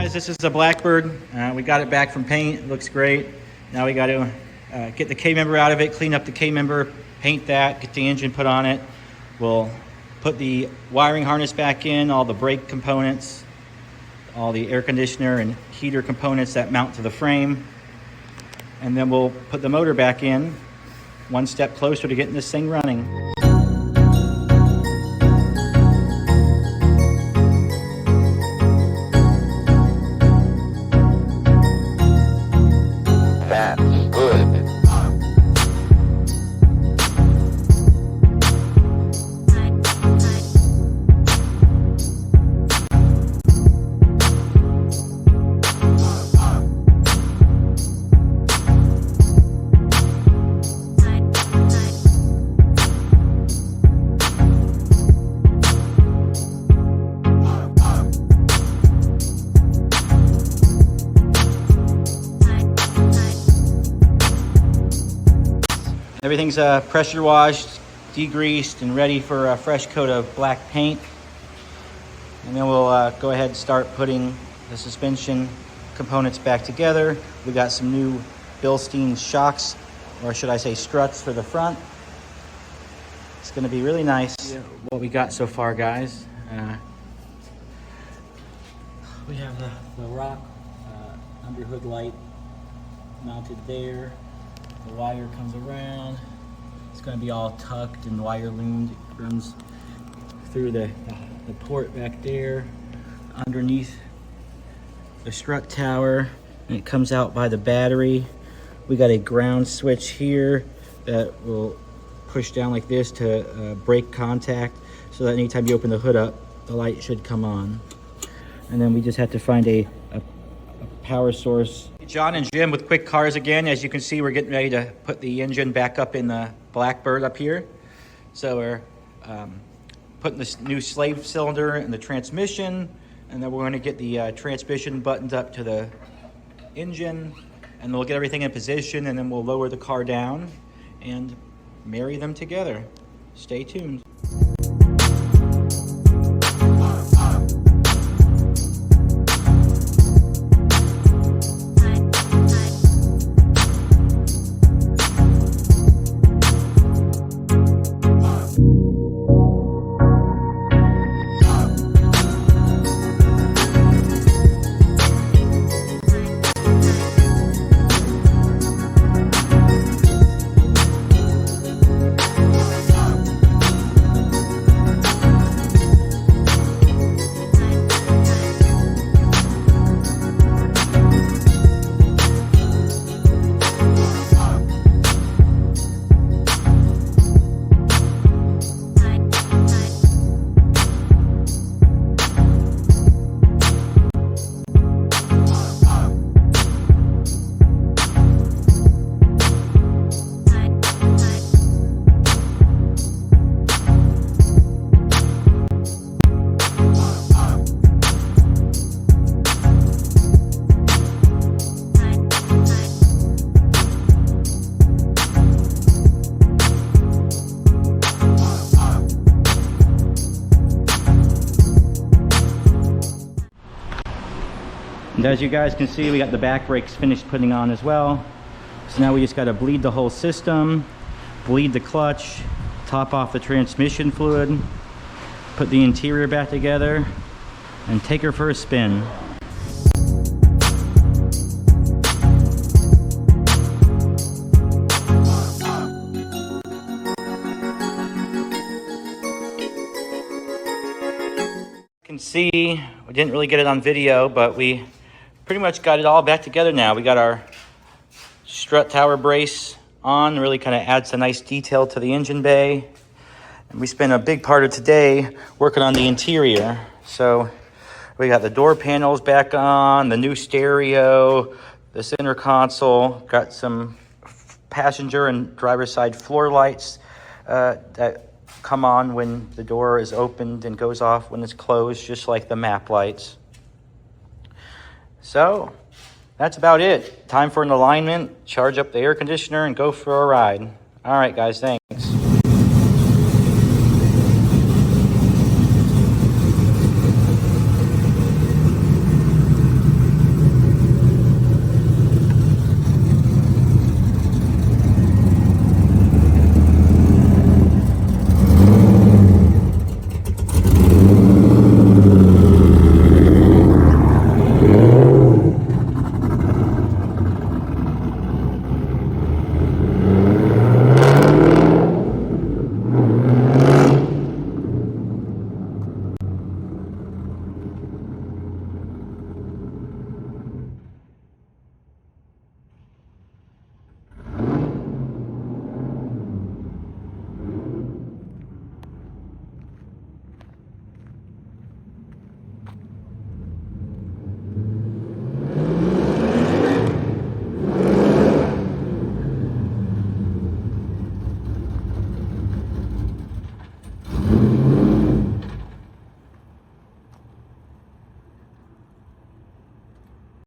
Guys, this is the BlackBird. We got it back from paint. It looks great. Now we got to get the K-member out of it, clean up the K-member, paint that, get the engine put on it. We'll put the wiring harness back in, all the brake components, all the air conditioner and heater components that mount to the frame. And then we'll put the motor back in, one step closer to getting this thing running. That's good. Everything's pressure washed, degreased, and ready for a fresh coat of black paint. And then we'll go ahead and start putting the suspension components back together. We got some new Bilstein shocks, or should I say struts, for the front. It's gonna be really nice. What we got so far, guys. We have the rock underhood light mounted there. The wire comes around. It's going to be all tucked and wire loomed. It runs through the port back there, underneath the strut tower, and it comes out by the battery. We got a ground switch here that will push down like this to break contact, so that anytime you open the hood up, the light should come on. And then we just have to find a power source. John and Jim with Quick Cars again. As you can see, we're getting ready to put the engine back up in the BlackBird up here. So we're putting this new slave cylinder in the transmission, and then we're going to get the transmission buttoned up to the engine, and we'll get everything in position, and then we'll lower the car down and marry them together. Stay tuned. And as you guys can see, we got the back brakes finished putting on as well. So now we just got to bleed the whole system, bleed the clutch, top off the transmission fluid, put the interior back together, and take her for a spin. You can see, we didn't really get it on video, but we pretty much got it all back together now. We got our strut tower brace on, really kind of adds a nice detail to the engine bay. And we spent a big part of today working on the interior. So we got the door panels back on, the new stereo, the center console, got some passenger and driver's side floor lights that come on when the door is opened and goes off when it's closed, just like the map lights. So that's about it. Time for an alignment, charge up the air conditioner, and go for a ride. All right, guys, thanks.